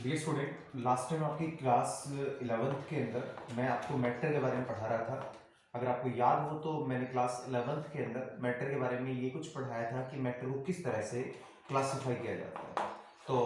Dear student, last time आपकी class 11th के अंदर मैं आपको मैटर के बारे में पढ़ा रहा था। अगर आपको याद हो तो मैंने क्लास 11th के अंदर मैटर के बारे में ये कुछ पढ़ाया था कि मैटर को किस तरह से क्लासिफाई किया जाता है। तो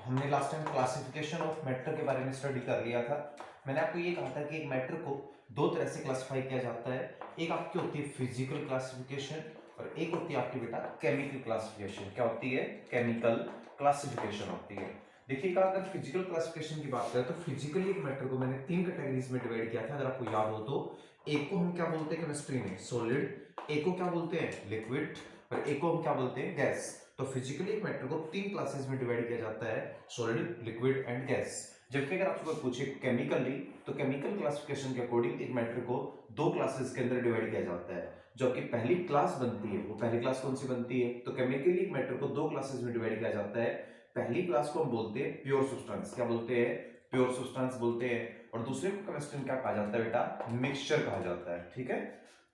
हमने last time classification of matter के बारे में स्टडी कर लिया था। मैंने आपको ये कहा था कि एक मैटर को दो तरह से क्लासिफाई किया जाता है। एक आपकी होती है फिजिकल क्लासिफिकेशन और एक होती है आपकी बेटा केमिकल क्लासिफिकेशन। क्या होती है? केमिकल क्लासिफिकेशन होती है। देखिएगा, अगर फिजिकल क्लासिफिकेशन की बात करें तो फिजिकली एक मैटर को मैंने तीन कैटेगरीज में डिवाइड किया था। अगर आपको याद हो तो एक को हम क्या बोलते हैं केमिस्ट्री में? सॉलिड। एक को क्या बोलते हैं? लिक्विड। और एक को हम क्या बोलते हैं? गैस। तो फिजिकली एक मैटर को तीन क्लासेस में डिवाइड किया जाता है, सॉलिड, लिक्विड एंड गैस। जबकि अगर आपसे कोई पूछे केमिकली, तो केमिकल क्लासिफिकेशन के अकॉर्डिंग एक मैटर को दो क्लासेस के अंदर डिवाइड किया जाता है। जो आपकी पहली क्लास बनती है वो पहली क्लास कौन सी बनती है? तो केमिकली एक मैटर को दो क्लासेस में डिवाइड किया जाता है। पहली क्लास को हम बोलते हैं प्योर सब्सटेंस। क्या बोलते हैं? प्योर सब्सटेंस बोलते हैं। और दूसरे को केमिस्ट्री में क्या कहा जाता है बेटा? मिक्सचर कहा जाता है। ठीक है।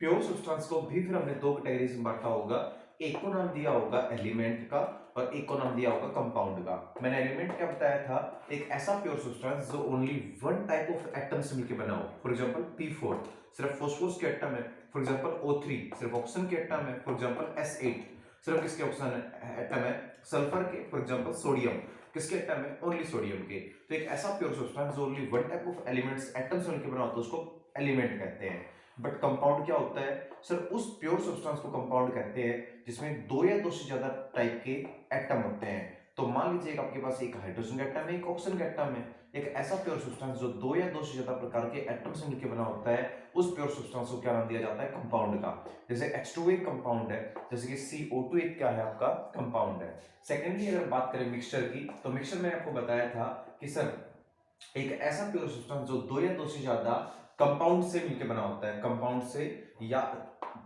प्योर सब्सटेंस को भी फिर हमने दो कैटेगरीज में बांटा होगा। एक को नाम दिया होगा एलिमेंट का और एक को नाम दिया होगा कंपाउंड का। मैंने एलिमेंट क्या बताया था? एक ऐसा प्योर सब्सटेंस जो only one type of atom से मिलकर बना हो। फॉर एग्जांपल P4 सिर्फ फॉस्फोरस के एटम है। फॉर एग्जांपल O3 सिर्फ ऑक्सीजन के एटम है। फॉर एग्जांपल S8 सिर्फ किसके ऑक्सीजन एटम है? सल्फर के। फॉर एग्जांपल सोडियम किसके एटम है? ओनली सोडियम के। तो एक ऐसा प्योर सब्सटेंस जो only one type of elements atom से मिलकर बना होता है उसको एलिमेंट कहते हैं। बट कंपाउंड क्या होता है? सर उस प्योर सब्सटेंस को कंपाउंड कहते हैं जिसमें दो या दो से ज्यादा टाइप के एटम होते हैं। तो मान लीजिए आपके पास एक हाइड्रोजन का एटम है, एक ऑक्सीजन का एटम है। एक ऐसा प्योर सब्सटेंस जो दो या दो से ज्यादा प्रकार के एटम से मिलकर बना होता है, उस प्योर सब्सटेंस को क्या नाम दिया जाता है? कंपाउंड का। जैसे H2 एक कंपाउंड है, जैसे कि CO2 एक क्या है आपका? कंपाउंड है। सेकेंडली अगर बात करें मिक्सचर की, तो मिक्सचर मैंने आपको बताया था कि सर एक ऐसा प्योर सब्सटेंस जो दो या दो से ज्यादा कंपाउंड से मिलकर बना होता है, कंपाउंड से या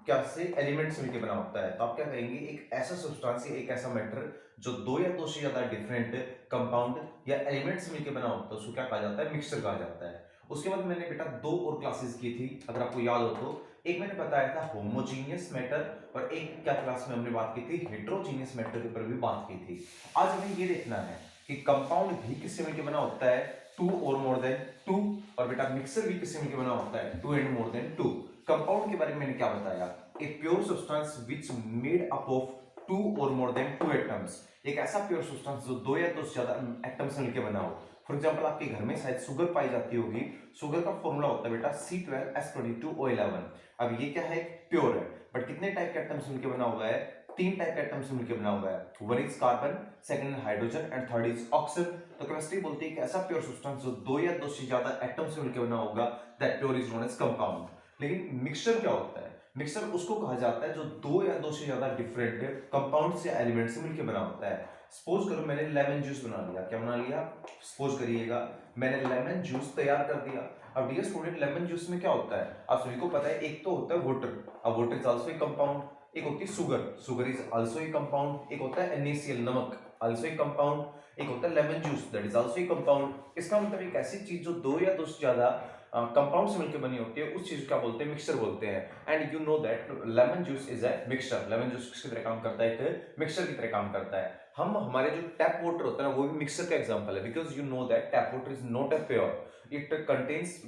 क्या से एलिमेंट से मिलकर बना होता है। तो आप क्या कहेंगे? एक ऐसा सब्सटेंस या एक ऐसा मैटर जो दो या दो से ज्यादा डिफरेंट कंपाउंड या एलिमेंट से मिलकर बना होता है उसको क्या कहा जाता है? मिक्सचर कहा जाता है। उसके बाद मैंने बेटा दो और क्लासेस की थी, अगर आपको याद हो तो। एक मैंने बताया था होमोजीनियस मैटर और एक क्या क्लास में हमने बात की थी? हेट्रोजीनियस मैटर के ऊपर भी बात की थी। आज हमें ये देखना है कि कंपाउंड भी किससे मिलकर बना होता है? टू और मोर देन टू। और बेटा मिक्सर भी किससे मिलकर बना होता है? Two and more than two. Compound के बारे में मैंने क्या बताया? A pure substance which made up of two और मोर देन टू एटम्स। एक ऐसा प्योर सब्सटेंस जो दो या दो से ज्यादा एटम से मिलकर बना हो। फॉर एग्जांपल आपके घर में शायद शुगर पाई जाती होगी। शुगर का फॉर्मूला होता है बेटा C12H22O11। अब ये क्या है? प्योर है। बट कितने टाइप के एटम से मिलकर बना हुआ है? तीन टाइप के एटम से मिलकर बना हुआ है। One is carbon, second hydrogen and third is oxygen. तो केमिस्ट्री बोलती है कि ऐसा प्योर सब्सटेंस जो दो या दो से ज्यादा एटम से मिलकर बना होगा, that pure is known as compound. लेकिन मिक्सचर क्या होता है? मिक्सचर उसको कहा जाता है जो दो या दो से ज्यादा डिफरेंट कंपाउंड से एलिमेंट से मिलकर बना होता है। सपोज करो मैंने लेमन जूस बना लिया। क्या बना लिया? सपोज करिएगा मैंने लेमन जूस तैयार कर दिया। अब डियर स्टूडेंट, लेमन जूस में क्या होता है? आप सभी को पता है, एक तो होता है वाटर। अब water is also a compound. एक होती है sugar, sugar is also a compound. एक होता है NaCl, नमक, आल्सो ए कंपाउंड। एक होता है lemon juice, that is also a compound. इसका मतलब एक ऐसी चीज जो दो या दो से ज्यादा कंपाउंड से मिलकर बनी होती है, उस चीज को क्या बोलते हैं? मिक्सचर बोलते हैं। And you know that lemon juice is a mixture. Lemon juice किसकी तरह काम करता है? एक मिक्सचर की तरह काम करता है। हम हमारे जो टैप वाटर होता है ना, वो भी मिक्सचर का एग्जांपल है। Because you know that tap water is not a pure, it contains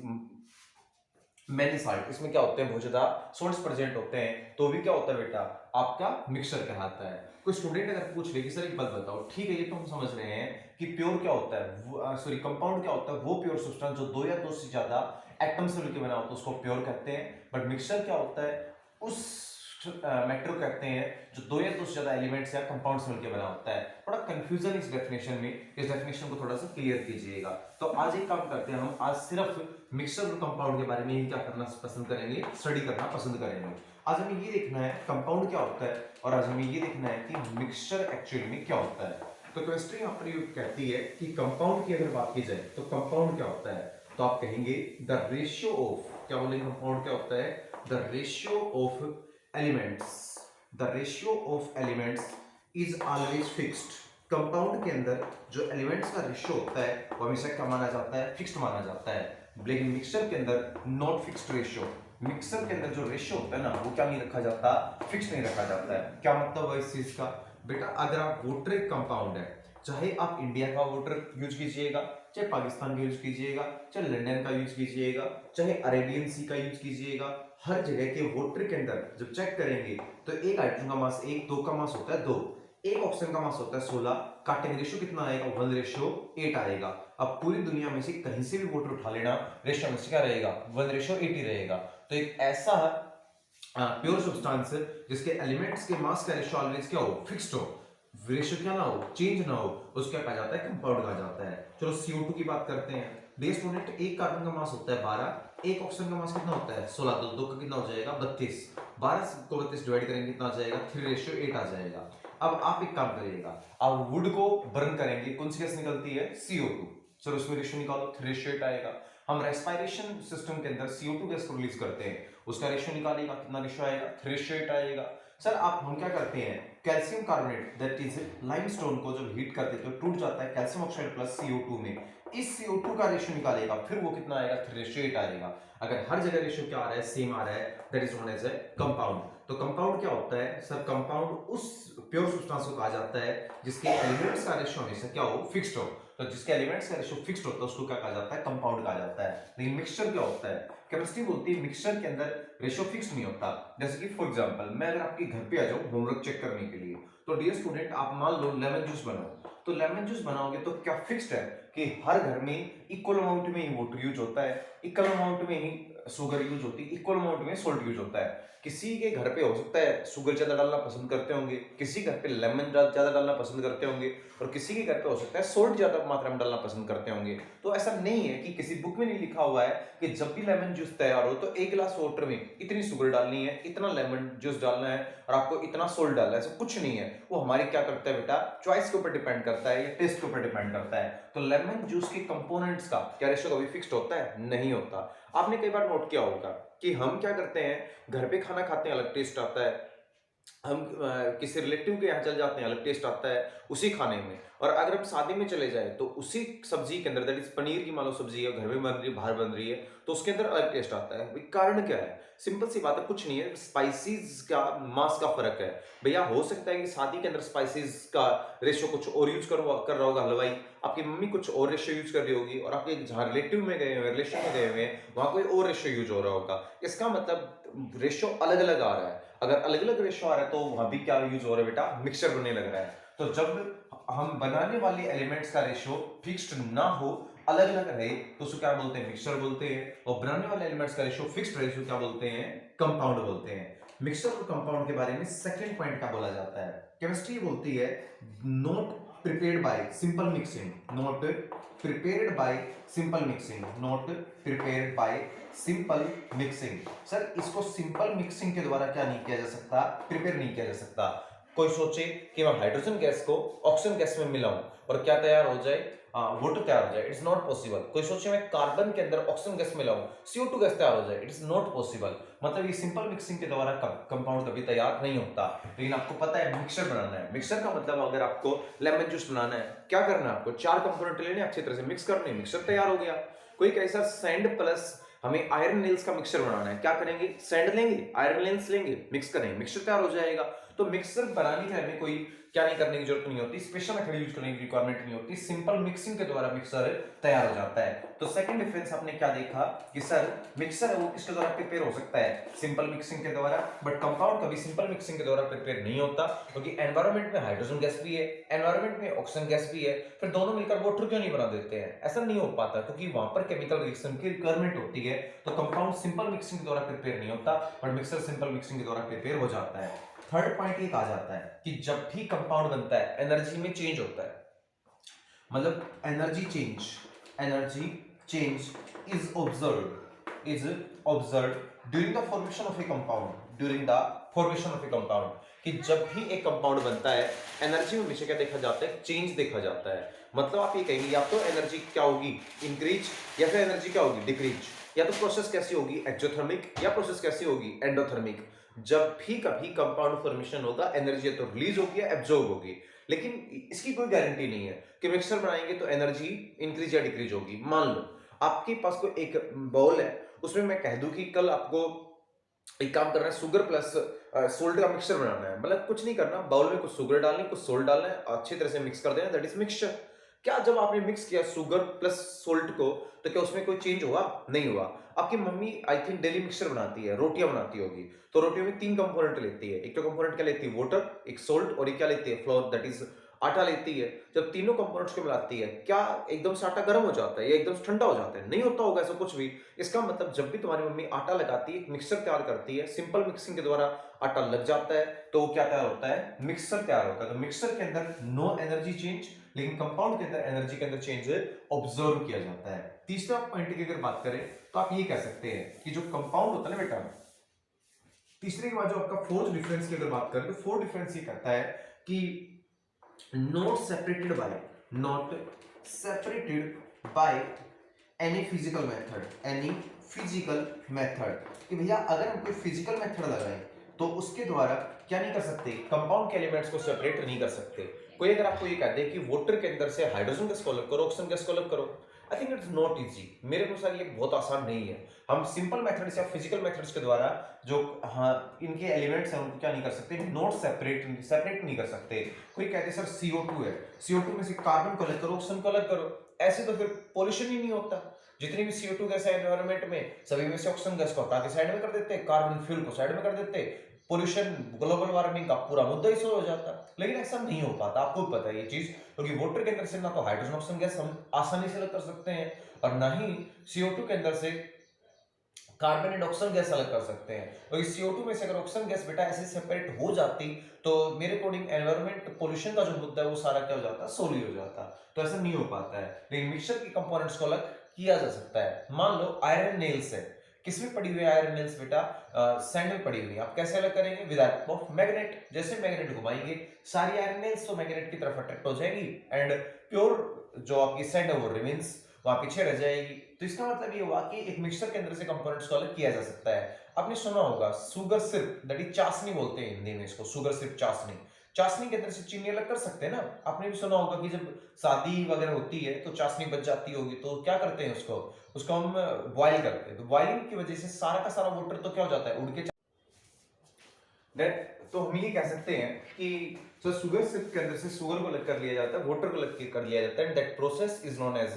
many salt. इसमें क्या होते हैं? बहुत ज्यादा सोल्ट्स प्रेजेंट होते हैं। तो भी क्या होता है बेटा? आपका मिक्सचर कहलाता है। कोई स्टूडेंट अगर पूछ ले कि सर एक बात बताओ, ठीक है ये तो हम समझ रहे हैं कि प्योर क्या होता है, सॉरी कंपाउंड क्या होता है? वो प्योर सब्सटेंस जो दो या दो से ज्यादा एटम से मिलकर बना होता है उसको प्योर कहते हैं। बट मिक्सचर क्या होता है? उस मैटर को कहते हैं जो दो या दो से ज्यादा एलिमेंट्स या कंपाउंड से मिलकर बना होता है। थोड़ा कंफ्यूजन इस डेफिनेशन में, इस डेफिनेशन को थोड़ा सा क्लियर कीजिएगा। तो आज एक काम करते हैं, हम आज सिर्फ मिक्सचर और कंपाउंड के बारे में ही क्या करना पसंद करेंगे? स्टडी करना पसंद करेंगे। आज हमें ये देखना है कंपाउंड क्या होता है और आज हमें ये देखना है कि मिक्सचर एक्चुअली में क्या होता है। तो केमिस्ट्री यहाँ पर कहती है कि कंपाउंड की अगर बात की जाए तो कंपाउंड क्या होता है? तो आप कहेंगे द रेशियो ऑफ, क्या बोलेंगे? कंपाउंड क्या होता है? The ratio of elements, the ratio of elements is always fixed. Compound के अंदर जो एलिमेंट्स का रेशियो होता है वो हमेशा क्या माना जाता है? फिक्स्ड माना जाता है। लेकिन मिक्सचर के अंदर नॉट फिक्स्ड रेशियो। मिक्सचर के अंदर जो रेशियो होता है ना, वो क्या नहीं रखा जाता? फिक्स नहीं रखा जाता है। क्या मतलब है इस चीज का? बेटा अगर आप वाटर एक कंपाउंड है, चाहे आप इंडिया का वाटर यूज कीजिएगा, चाहे पाकिस्तान का यूज कीजिएगा, चाहे लंदन का यूज कीजिएगा, चाहे अरेबियन सी का यूज कीजिएगा, हर जगह के वाटर के अंदर जब चेक करेंगे तो एक हाइड्रोजन का मास एक, दो का मास होता है 2, एक ऑक्सीजन का मास होता है 16, काटिंग रेशियो कितना आएगा 1:8 आएगा। अब पूरी दुनिया में से कहीं से भी वाटर उठा लेना, रेशियो में से क्या रहेगा 1:8 ही रहेगा। तो एक ऐसा प्योर सब्सटेंस जिसके एलिमेंट्स के मास का रेशियो ऑलवेज क्या हो, फिक्स्ड हो, रेशियो क्या ना हो, चेंज ना हो, उसका कहा जाता है कंपाउंड कहा जाता है। चलो CO2 की बात करते हैं। डियर स्टूडेंट, एक कार्बन का मास होता है 12, एक ऑक्सीजन का मास कितना होता है 16, तो दो का कितना हो जाएगा 32, 12 को 32 डिवाइड करेंगे कितना आ जाएगा 3:8 आ जाएगा। अब आप एक काम करिएगा, आप वुड को बर्न करेंगे, कौन सी गैस निकलती है CO2, चलो उसमें रेशियो निकालो 3:8 आएगा। हम रेस्पिरेशन सिस्टम के अंदर CO2 गैस को रिलीज करते हैं, उसका रेशियो निकालेगा, कितना रेशियो आएगा 3:8 आएगा। सर आप हम क्या करते हैं, calcium carbonate that is limestone को जब हीट करते हैं तो टूट जाता है कैल्शियम ऑक्साइड प्लस CO2 में, इस CO2 का रेशियो निकालेगा, फिर वो कितना आएगा 3:8 आएगा। अगर हर जगह रेशियो क्या आ रहा है सेम आ रहा है, that is known as a compound. तो कंपाउंड क्या होता है सर, कंपाउंड उस प्योर सब्सटेंस को कहा जाता है जिसके एलिमेंट्स का रेशियो हमेशा क्या हो, फिक्स्ड हो। तो जिसके एलिमेंट्स का रेशियो फिक्स्ड होता है उसको क्या कहा जाता है, कंपाउंड कहा जाता है। लेकिन मिक्सचर क्या होता है, केमिस्ट्री बोलती है मिक्सचर के अंदर रेशियो फिक्स नहीं होता। जैसे कि फॉर एग्जांपल मैं अगर आपके घर पे आ जाऊं होमवर्क चेक करने के लिए, तो डियर स्टूडेंट आप मान लो लेमन जूस बनाओ, तो लेमन जूस बनाओगे तो क्या फिक्स्ड है कि हर घर में इक्वल अमाउंट में ही वाटर यूज होता है, इक्वल अमाउंट में ही शुगर यूज होती है, इक्वल अमाउंट में सोल्ट यूज होता है। किसी के घर पे हो सकता है शुगर ज्यादा डालना पसंद करते होंगे, किसी घर पे लेमन ज्यादा डालना पसंद करते होंगे, और किसी के घर पे हो सकता है सोल्ट ज्यादा मात्रा में डालना पसंद करते होंगे। तो ऐसा नहीं है कि किसी बुक में नहीं लिखा हुआ है कि जब भी लेमन जूस तैयार हो तो एक गिलास वाटर में इतनी शुगर डालनी है, इतना लेमन जूस डालना है और आपको इतना सोल्ट डालना है, ऐसा कुछ नहीं है। वो हमारी क्या करता है बेटा, चॉइस के ऊपर डिपेंड करता है या टेस्ट के ऊपर डिपेंड करता है। तो लेमन जूस के कंपोनेंट्स का क्या रेशियो कभी फिक्स्ड होता है, नहीं होता। आपने कई बार नोट किया होगा कि हम क्या करते हैं, घर पे खाना खाते हैं अलग टेस्ट आता है, हम किसी रिलेटिव के यहाँ चल जाते हैं अलग टेस्ट आता है उसी खाने में, और अगर हम शादी में चले जाए तो उसी सब्जी के अंदर दैट इज पनीर की मान लो सब्जी है, घर में बन रही है बाहर बन रही है, तो उसके अंदर अलग टेस्ट आता है। भाई कारण क्या है, सिंपल सी बात है, कुछ नहीं है, स्पाइसेस का मास का फर्क है। भैया हो सकता है कि शादी के अंदर स्पाइसेस का रेशियो कुछ और यूज कर रहा होगा हलवाई, आपकी मम्मी कुछ और रेशियो यूज कर रही होगी, और आपके जहाँ रिलेटिव में गए हुए रिलेशन में गए हुए हैं वहां कोई और रेशियो यूज हो रहा होगा। इसका मतलब रेशियो अलग अलग आ रहा है। अगर अलग अलग रेशियो आ रहा है तो वहां भी क्या यूज हो रहा है बेटा, मिक्सचर बनने लग रहा है। तो जब हम बनाने वाले एलिमेंट्स का रेशियो फिक्स्ड ना हो, अलग अलग रहे, तो उसको क्या बोलते हैं, मिक्सचर बोलते हैं। और बनाने वाले एलिमेंट्स का रेशियो फिक्स्ड रहे, उसको क्या बोलते हैं, कंपाउंड बोलते हैं। मिक्सचर और कंपाउंड के बारे में सेकंड पॉइंट क्या बोला जाता है, केमिस्ट्री बोलती है not prepared by simple mixing, not prepared by simple mixing, not prepared by simple mixing. Sir इसको सिंपल मिक्सिंग के द्वारा क्या नहीं किया जा सकता, प्रिपेयर नहीं किया जा सकता। कोई सोचे कि मैं हाइड्रोजन गैस को ऑक्सीजन गैस में मिलाऊं और क्या तैयार हो जाए, वाटर तैयार हो जाए, इट्स नॉट पॉसिबल। कोई सोचे मैं कार्बन के अंदर ऑक्सीजन गैस मिलाऊं, CO2 गैस तैयार हो जाए, इट्स नॉट पॉसिबल। मतलब ये सिंपल मिक्सिंग के द्वारा कंपाउंड कभी तैयार नहीं होता। लेकिन आपको पता है मिक्सचर बनाना है, मिक्सचर का मतलब अगर आपको लेमन जूस बनाना है, क्या करना है, आपको 4 कंपोनेंट लेने अच्छी तरह से मिक्स करने, मिक्सचर तैयार हो गया। कोई कैसा सैंड प्लस हमें आयरन नेल्स का मिक्सचर बनाना है, क्या करेंगे, सैंड लेंगे, आयरन नेल्स लेंगे, मिक्स करेंगे, मिक्सचर तैयार हो जाएगा। तो मिक्सर बनाने के लिए कोई क्या नहीं करने की जरूरत नहीं होती, स्पेशल मेथड यूज करने की रिक्वायरमेंट नहीं होती, सिंपल मिक्सिंग के द्वारा मिक्सर तैयार हो जाता है। तो सेकंड डिफरेंस आपने क्या देखा कि सर मिक्सर है वो किसके द्वारा प्रिपेयर हो सकता है, सिंपल मिक्सिंग के द्वारा, बट कंपाउंड कभी सिंपल मिक्सिंग के द्वारा प्रिपेयर नहीं होता, क्योंकि एनवायरमेंट में हाइड्रोजन गैस भी है, एनवायरमेंट में ऑक्सीजन गैस भी है, फिर दोनों मिलकर वाटर क्यों नहीं बना देते हैं, ऐसा नहीं हो पाता क्योंकि वहां पर केमिकल रिएक्शन की रिक्वायरमेंट होती है। तो कंपाउंड सिंपल मिक्सिंग के द्वारा प्रिपेयर नहीं होता, बट मिक्सर सिंपल मिक्सिंग के द्वारा प्रिपेयर हो जाता है। थर्ड पॉइंट ये कहा जाता है कि जब भी कंपाउंड बनता है एनर्जी में चेंज होता है, मतलब energy change is observed during the formation of A compound, कि जब भी एक कंपाउंड बनता है एनर्जी में हमेशा क्या देखा जाता है, चेंज देखा जाता है। मतलब आप ये कहेंगे या तो एनर्जी क्या होगी, इंक्रीज, या फिर एनर्जी क्या होगी, डिक्रीज, या तो प्रोसेस कैसी होगी, एक्सोथर्मिक, या प्रोसेस कैसी होगी, एंडोथर्मिक। जब भी कभी कंपाउंड फॉर्मेशन होगा एनर्जी तो रिलीज होगी या एब्जॉर्ब होगी, लेकिन इसकी कोई गारंटी नहीं है कि मिक्सर बनाएंगे तो एनर्जी इंक्रीज या डिक्रीज होगी। मान लो आपके पास कोई एक बॉल है, उसमें मैं कह दूं कि कल आपको एक काम करना है, शुगर प्लस सोल्ट का मिक्सचर बनाना है। मतलब कुछ नहीं करना, बाउल में कुछ शुगर डालनी है, कुछ सोल्ट डालना है, अच्छी तरह से मिक्स कर देना, दैट इज मिक्सचर। क्या जब आपने मिक्स किया शुगर प्लस सोल्ट को, तो क्या उसमें कोई चेंज हुआ? नहीं हुआ। आपकी mummy I think daily mixture बनाती है, रोटियां बनाती होगी, तो रोटियों में 3 कंपोनेंट लेती है। एक तो कंपोनेंट क्या लेती है? वाटर, एक सोल्ट, और एक क्या लेती है? फ्लोर, दैट इज आटा लेती है। जब तीनों कंपोनेंट्स को मिलाती है, क्या एकदम से आटा गर्म हो जाता है या एकदम से ठंडा हो जाता है? नहीं होता होगा ऐसा कुछ भी। इसका मतलब जब भी तुम्हारी मम्मी आटा लगाती है, मिक्सचर तैयार करती है, सिंपल मिक्सिंग के द्वारा आटा लग जाता है, तो वो क्या तैयार होता है? मिक्सचर तैयार होता है। तो मिक्सचर के अंदर नो एनर्जी चेंज, लेकिन कंपाउंड के अंदर एनर्जी के अंदर चेंज ऑब्जर्व किया जाता है। तीसरा पॉइंट की अगर बात करें तो आप ये कह सकते हैं कि जो कंपाउंड होता है ना बेटा, तीसरे के बाद जो आपका फोर्थ डिफरेंस की अगर बात करें तो फोर्थ डिफरेंस ये कहता है कि not separated by not separated by any physical method कि भैया अगर हम कोई फिजिकल मेथड लगाएं तो उसके द्वारा क्या नहीं कर सकते? कंपाउंड के एलिमेंट्स को सेपरेट नहीं कर सकते। कोई अगर आपको ये कहते हैं कि वाटर के अंदर से हाइड्रोजन गैस को अलग करो, ऑक्सीजन गैस को अलग करो, I think it's not easy. मेरे अनुसार ये बहुत आसान नहीं है। हम सिंपल मेथड्स या फिजिकल मेथड्स के द्वारा जो हाँ इनके एलिमेंट्स हैं उनको क्या नहीं कर सकते? नॉट सेपरेट नहीं कर सकते। कोई कहते हैं सर CO2 है, CO2 में से कार्बन को अलग करो, ऑक्सीजन को अलग करो, ऐसे तो फिर पोल्यूशन ही नहीं होता। जितनी भी CO2 गैस है एनवायरनमेंट में, सभी में से ऑक्सीजन गैस को हटा के साइड में कर देते, कार्बन फ्यूल को साइड में कर देते, पोल्यूशन, ग्लोबल वार्मिंग का पूरा मुद्दा ही सॉल्व हो जाता। लेकिन ऐसा नहीं हो पाता, आपको भी पता है ये चीज, क्योंकि वाटर के अंदर से ना तो हाइड्रोजन ऑक्सीजन गैस हम आसानी से अलग कर सकते हैं, और ना ही CO2 के अंदर से कार्बन एंड ऑक्सीजन गैस अलग कर सकते हैं। तो इस CO2 में से अगर ऑक्सीजन गैस बेटा ऐसे सेपरेट हो जाती, तो मेरे अकॉर्डिंग एनवायरनमेंट पोल्यूशन का जो मुद्दा है वो सारा क्या हो जाता? सोल्व हो जाता। तो ऐसा नहीं हो पाता है। लेकिन मिक्सचर के कंपोनेंट्स को अलग किया जा सकता है। मान लो आयरन नेल्स है, किसमें पड़ी हुई है आयरन नेल्स बेटा? सैंड में पड़ी हुई है। आप कैसे अलग करेंगे? With help of magnet. जैसे मैग्नेट घुमाएंगे, सारी आयरन नेल्स तो मैग्नेट की तरफ अट्रैक्ट हो जाएगी, एंड प्योर जो आपकी सैंड है वो रिमेन्स वहां पीछे रह जाएगी। तो इसका मतलब ये हुआ कि एक मिक्सचर के अंदर से कंपोनेंट्स को अलग किया जा सकता है। आपने सुना होगा शुगर सिरप, दैट इज चाशनी बोलते हैं हिंदी में इसको, शुगर सिरप चाशनी। चाशनी के अंदर से चीनी अलग कर सकते हैं ना। आपने भी सुना होगा कि जब शादी वगैरह होती है तो चाशनी बच जाती होगी, तो क्या करते हैं उसको? उसको हम बॉइल करते हैं। तो बॉइलिंग की वजह से सारा का सारा वाटर तो क्या हो जाता है? उड़ के तो हम ये कह सकते हैं कि जो शुगर सिरप के अंदर से शुगर को अलग कर लिया जाता है, वाटर को अलग कर लिया जाता है, and that process is known as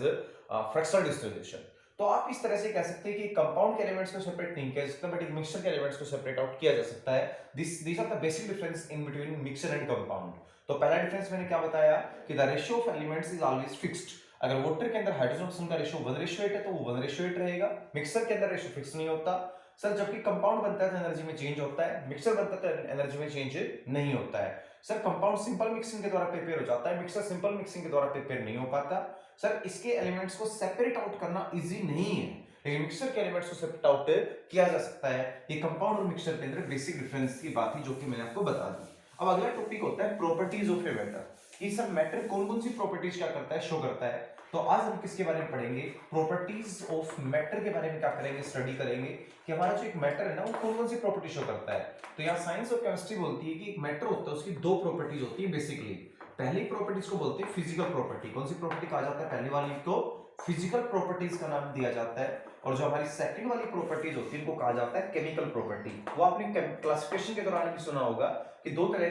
fractional distillation. तो आप इस तरह से कह सकते हैं कि कंपाउंड के एलिमेंट्स को सेपरेट नहीं किया जा सकता, बट एक मिक्सचर के एलिमेंट्स को सेपरेट आउट किया जा सकता है। These are the basic difference in between mixture and compound. तो पहला डिफरेंस मैंने क्या बताया कि the ratio of elements is always fixed. अगर वाटर के अंदर हाइड्रोजन ऑक्सीजन का रेशियो 1:8 है तो वो 1:8 रहेगा। मिक्सचर के अंदर रेशियो फिक्स नहीं होता। सर जबकि कंपाउंड बनता है तो एनर्जी में चेंज होता है, मिक्सर बनता है तो एनर्जी में चेंज नहीं होता है। सर कंपाउंड सिंपल मिक्सिंग के द्वारा प्रिपेयर हो जाता है, मिक्सर सिंपल मिक्सिंग के द्वारा प्रिपेयर नहीं हो पाता। सर इसके एलिमेंट्स को सेपरेट आउट करना इजी नहीं है, लेकिन मिक्सर के एलिमेंट्स को सेपरेट आउट किया जा सकता है। ये कंपाउंड और मिक्सर के अंदर बेसिक डिफरेंस की बात थी जो कि मैंने आपको बता दी। अब अगला टॉपिक होता है प्रॉपर्टीज ऑफ ए मैटर। ये सब मैटर कौन कौन सी प्रॉपर्टीज क्या करता है, शो करता है। तो आज हम किसके बारे में पढ़ेंगे? प्रॉपर्टीज ऑफ मैटर के बारे में क्या करेंगे, स्टडी करेंगे कि हमारा जो एक मैटर है ना वो कौन कौन सी प्रॉपर्टी शो करता है। तो यहाँ साइंस और केमिस्ट्री बोलती है कि एक मैटर होता है उसकी 2 प्रॉपर्टीज होती है बेसिकली। पहली प्रॉपर्टीज को बोलते हैं फिजिकल प्रॉपर्टी। कौन सी प्रॉपर्टी कहा जाता है? पहली वाली को फिजिकल प्रॉपर्टीज का नाम दिया जाता है, और जो हमारी सेकंड वाली प्रॉपर्टीज होती है इनको कहा जाता है केमिकल प्रॉपर्टी। वो आपने क्लासिफिकेशन के दौरान भी सुना होगा कि 2 तरह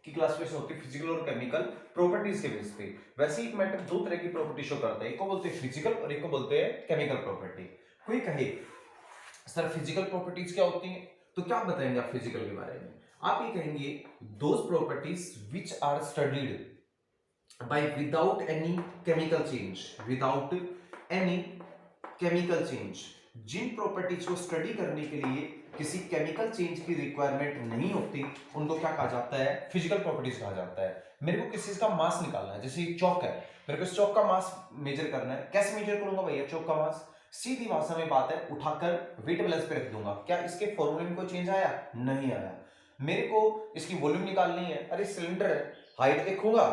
की क्लासिफिकेशन होती है, फिजिकल और केमिकल प्रॉपर्टीज के बेस पे। वैसे एक मैटर 2 तरह की प्रॉपर्टी शो करता है, एक को बोलते हैं फिजिकल और एक को बोलते हैं केमिकल प्रॉपर्टी। कोई कहे सर फिजिकल प्रॉपर्टीज क्या होती हैं, तो क्या बताएंगे आप फिजिकल के बारे में? आप ये कहेंगे those properties which are studied by without any chemical change, without any chemical change। जिन प्रॉपर्टीज को स्टडी करने के लिए किसी केमिकल चेंज की रिक्वायरमेंट नहीं होती उनको क्या कहा जाता है? फिजिकल प्रॉपर्टीज कहा जाता है। मेरे को किसी चीज का मास निकालना है, जैसे ये चौक है, मेरे को इस चौक का मास मेजर करना है। कैसे मेजर करूंगा भैया चौक का मास? सीधी भाषा में बात है, उठाकर वेट बैलेंस पे रख दूंगा। क्या इसके फॉर्मूले में कोई चेंज आया? नहीं आया। मेरे को इसकी वॉल्यूम निकालनी है, अरे सिलेंडर है, हाइट देखूंगा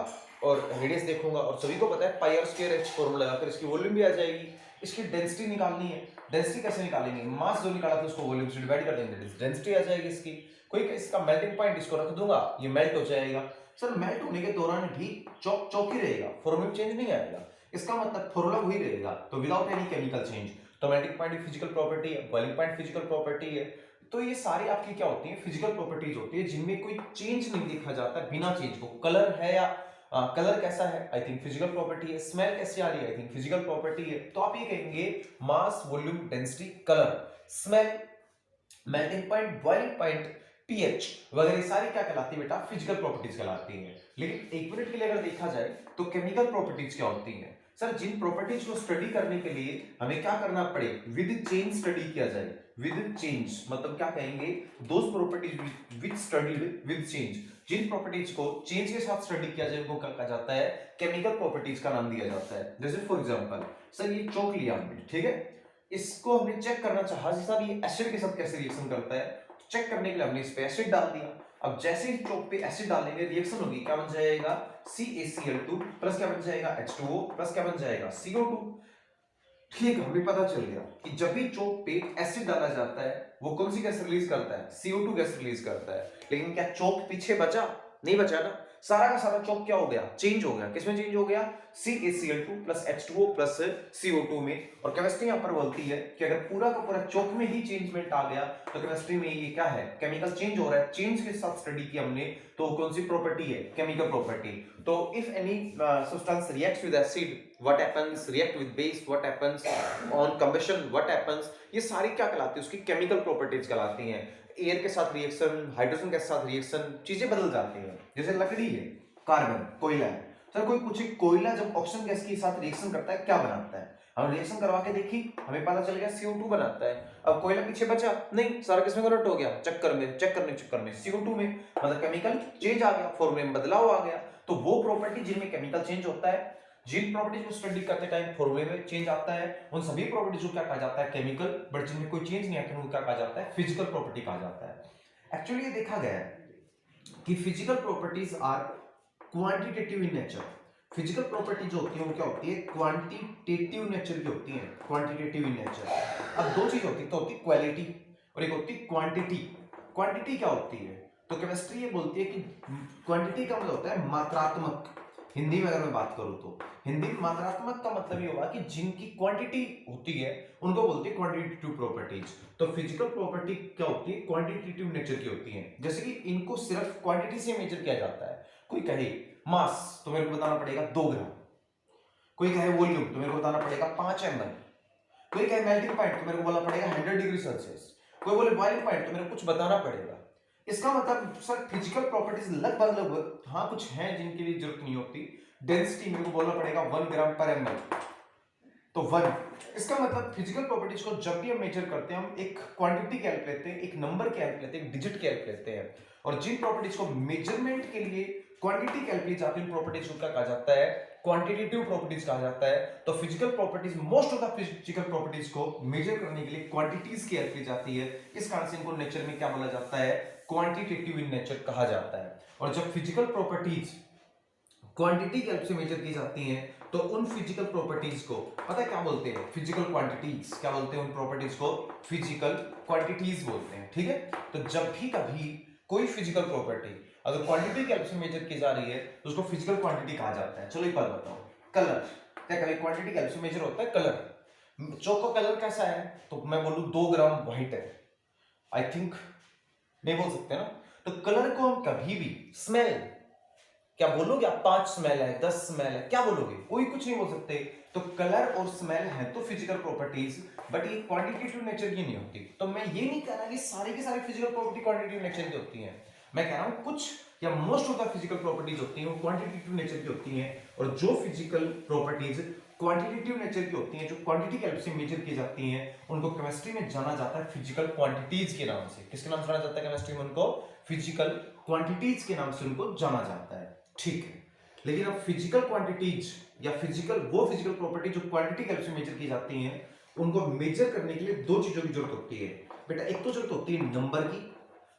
और रेडियस देखूंगा, और सभी को पता है पाई आर स्क्वायर एच फॉर्मूला लगाकर इसकी वॉल्यूम भी आ जाएगी। इसकी डेंसिटी निकालनी है, डेंसिटी कैसे निकालेंगे? मास जो निकाला था उसको वॉल्यूम से डिवाइड कर देंगे, डेंसिटी आ जाएगी इसकी। कोई इसका मेल्टिंग पॉइंट इसको रख दूंगा, ये मेल्ट हो जाएगा। सर मेल्ट होने के दौरान भी चौक चौक ही रहेगा, फॉर्मूला चेंज नहीं आएगा, इसका मतलब फॉर्मूला वही रहेगा। तो विदाउट एनी केमिकल चेंज। तो मेल्टिंग पॉइंट फिजिकल प्रॉपर्टी है, बॉइलिंग पॉइंट फिजिकल प्रॉपर्टी है। तो ये सारी आपकी क्या होती है, फिजिकल प्रॉपर्टीज होती है जिनमें कोई चेंज नहीं देखा जाता बिना चेंज को। कलर है या कलर कैसा है, आई थिंक फिजिकल प्रॉपर्टी है। स्मेल कैसी आ रही है, आई थिंक फिजिकल प्रॉपर्टी है। तो आप ये कहेंगे mass, volume, density, colour, smell, melting point, boiling point, pH वगैरह सारी क्या कहलाती है बेटा, फिजिकल प्रॉपर्टीज कहलाती हैं। लेकिन एक मिनट के लिए अगर देखा जाए तो केमिकल प्रॉपर्टीज क्या होती हैं? सर जिन प्रॉपर्टीज को स्टडी करने के लिए हमें क्या करना पड़े, विद चेंज स्टडी किया जाए। विद चेंज मतलब क्या कहेंगे, those properties which studied with change. जिन प्रॉपर्टीज को चेंज के साथ स्टडी किया जाए उनको क्या कहा जाता है, केमिकल प्रॉपर्टीज का नाम दिया जाता है। जैसे फॉर एग्जांपल सर ये चौक लिया हमने, ठीक है, इसको हमने चेक करना चाहा सर ये एसिड के साथ कैसे रिएक्शन करता है, तो चेक करने के लिए हमने इस पे एसिड डाल दिया। अब जैसे ही चौक पे एसिड डालेंगे रिएक्शन होगी, क्या बन जाएगा, CaCl2 प्लस क्या बन जाएगा, H2O प्लस क्या बन जाएगा, CO2। ठीक, हमें पता चल गया कि जब भी चौक पे एसिड डाला जाता है वो कौन सी गैस रिलीज करता है, CO2 गैस रिलीज करता है। लेकिन क्या चौक पीछे बचा, नहीं बचा ना, सारा का सारा चौक क्या हो गया, चेंज हो गया। किसमें चेंज हो गया, CaCl2 plus H2O plus CO2 में। और केमिस्ट्री यहाँ पर बोलती है कि अगर पूरा का पूरा चौक में ही चेंजमेंट आ गया तो केमिस्ट्री में ये क्या है, केमिकल चेंज हो रहा है। चेंज के साथ स्टडी की हमने तो कौन सी प्रॉपर्टी है, केमिकल प्रॉपर्टी। तो if any substance reacts with acid what happens, react with base what happens, on combustion what happens, ये सारी क्या कहलाती है, उसकी केमिकल प्रॉपर्टीज कहलाती हैं। एयर के साथ रिएक्शन, हाइड्रोजन के साथ रिएक्शन, चीजें बदल जाती हैं। जैसे लकड़ी है, कार्बन, कोयला है। सर कोई पूछे कोयला जब ऑक्सीजन गैस के साथ रिएक्शन करता है क्या बनाता है, हम रिएक्शन करवा के देखी, हमें पता चल गया CO2 बनाता है। अब कोयला पीछे बचा नहीं, सारा किसमें कन्वर्ट हो गया, चक्कर में CO2 में, मतलब केमिकल चेंज आ गया, फॉर्मूले में बदलाव आ गया। तो वो प्रॉपर्टी जिनमें केमिकल चेंज होता है, जिन प्रॉपर्टीज को स्टडी करते टाइम फॉर्मूले में चेंज आता है, उन सभी प्रॉपर्टीज को क्या कहा जाता है, केमिकल। बट जिनमें कोई चेंज नहीं आता उनको क्या कहा जाता है, फिजिकल प्रॉपर्टी कहा जाता है। एक्चुअली ये देखा गया है कि physical properties are quantitative in nature. Physical property जो होती है वो क्या होती है, क्वांटिटेटिव नेचर की होती है, क्वांटिटेटिव इन नेचर। अब दो चीज होती है, तो होती है क्वालिटी और एक होती है क्वांटिटी। क्वांटिटी क्या होती है, तो केमिस्ट्री ये बोलती है कि क्वांटिटी का मतलब होता है मात्रात्मक। हिंदी में अगर मैं बात करूं तो हिंदी में मात्रात्मक का मतलब ये होगा कि जिनकी क्वांटिटी होती है उनको बोलते हैं क्वांटिटेटिव प्रॉपर्टीज। तो फिजिकल प्रॉपर्टी क्या होती है, क्वांटिटेटिव नेचर की होती है। जैसे कि इनको सिर्फ क्वांटिटी से मेजर किया जाता है। कोई कहे मास तो मेरे को बताना पड़ेगा 2 ग्राम, कोई कहे वॉल्यूम तो मेरे को बताना पड़ेगा 5 ml, कोई कहे मेल्टिंग पॉइंट तो मेरे को बोलना पड़ेगा 100 डिग्री सेल्सियस, कोई बोले बॉइलिंग पॉइंट तो मेरे को कुछ बताना पड़ेगा। इसका मतलब सर फिजिकल प्रॉपर्टीज लगभग हाँ कुछ हैं जिनके लिए जरूरत नहीं होती। डेंसिटी मेरे को बोलना पड़ेगा 1 ग्राम पर ml, तो 1। इसका मतलब फिजिकल प्रॉपर्टीज को जब भी हम मेजर करते हैं हम एक क्वांटिटी की हेल्प लेते हैं, एक नंबर की हेल्प लेते हैं, एक डिजिट की हेल्प लेते हैं। और जिन प्रॉपर्टीज को मेजरमेंट के लिए क्वांटिटी की हेल्प ली जाती है उन प्रॉपर्टीज को क्या कहा जाता है, क्वांटिटेटिव प्रॉपर्टीज कहा जाता है। तो physical properties, most of the physical properties को मेजर करने के लिए क्वांटिटीज की हेल्प ली जाती है। इस कारण से इनको नेचर में क्या बोला जाता है, क्वांटिटेटिव इन नेचर कहा जाता है। और जब फिजिकल प्रॉपर्टीज क्वांटिटी की हेल्प से मेजर की जाती हैं तो उन फिजिकल प्रॉपर्टीज को पता है क्या बोलते हैं, फिजिकल क्वांटिटीज। क्या बोलते हैं उन प्रॉपर्टीज को, फिजिकल क्वांटिटीज बोलते हैं, ठीक है। तो जब भी कभी कोई फिजिकल प्रॉपर्टी अगर क्वांटिटी की हेल्प से मेजर की जा रही है तो उसको फिजिकल क्वांटिटी कहा जाता है। चलो एक बात बताओ, कलर क्या कभी क्वांटिटी की हेल्प से मेजर होता है, कलर। चौक का कलर कैसा है, तो मैं बोलूं 2 ग्राम व्हाइट है, आई थिंक नहीं बोल सकते ना। तो कलर को हम कभी भी, स्मेल क्या बोलोगे आप, 5 स्मेल है, 10 स्मेल है, क्या बोलोगे, कोई कुछ नहीं बोल सकते। तो कलर और स्मेल है तो फिजिकल प्रॉपर्टीज, बट ये क्वांटिटेटिव नेचर की नहीं होती। तो मैं ये नहीं कह रहा कि सारी की सारी फिजिकल प्रॉपर्टी क्वांटिटेटिव नेचर की होती हैं, मैं कह रहा हूं कुछ या most of the physical properties होती हैं वो क्वांटिटेटिव नेचर की होती हैं। और जो फिजिकल प्रॉपर्टीज क्वांटिटेटिव नेचर की होती हैं, जो क्वांटिटी की हेल्प से मेजर की जाती हैं, उनको केमिस्ट्री में जाना जाता है फिजिकल क्वांटिटीज के नाम से। किसके नाम से जाना जाता है केमिस्ट्री में, उनको फिजिकल क्वांटिटीज के नाम से उनको जाना जाता है, ठीक है। लेकिन अब फिजिकल क्वांटिटीज या वो फिजिकल प्रॉपर्टी जो क्वांटिटी के हेल्प से मेजर की जाती हैं, उनको मेजर करने के लिए दो चीजों की जरूरत होती है बेटा। एक तो जरूरत होती है नंबर की,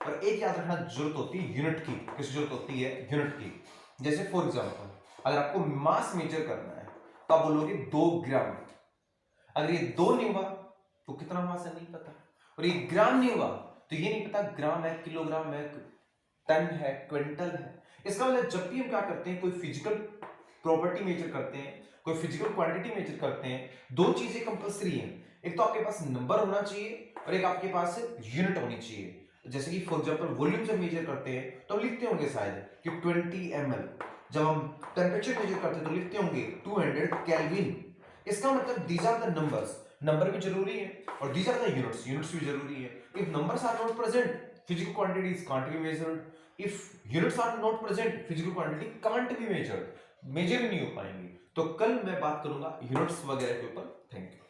और एक याद रखना जरूरत होती है यूनिट की। किस जरूरत होती है, यूनिट की। जैसे फॉर एग्जांपल अगर आपको मास मेजर करना है तो आप बोलोगे 2 ग्राम। अगर ये 2 नहीं हुआ तो कितना मास है नहीं पता, और ये ग्राम नहीं हुआ तो ये नहीं पता ग्राम है, किलोग्राम है, टन है, क्विंटल है। इसका मतलब जब भी हम क्या करते हैं, कोई फिजिकल प्रॉपर्टी मेजर करते हैं, कोई फिजिकल क्वांटिटी मेजर करते हैं, दो चीजें कंपलसरी हैं। एक तो आपके पास नंबर होना चाहिए और एक आपके पास यूनिट होनी चाहिए। जैसे कि फॉर एग्जांपल वॉल्यूम जब मेजर करते हैं तो हम लिखते होंगे शायद कि 20 ml, जब हम टेम्परेचर मेजर करते हैं तो लिखते होंगे 200 केल्विन। इसका मतलब these are the numbers, number भी जरूरी है और these are the units, units भी जरूरी है। If numbers are not present, physical quantities can't be measured. If units are not present, physical quantity can't be measured, measure ही नहीं हो पाएंगे। तो कल मैं बात करूंगा यूनिट्स वगैरह के ऊपर। Thank you.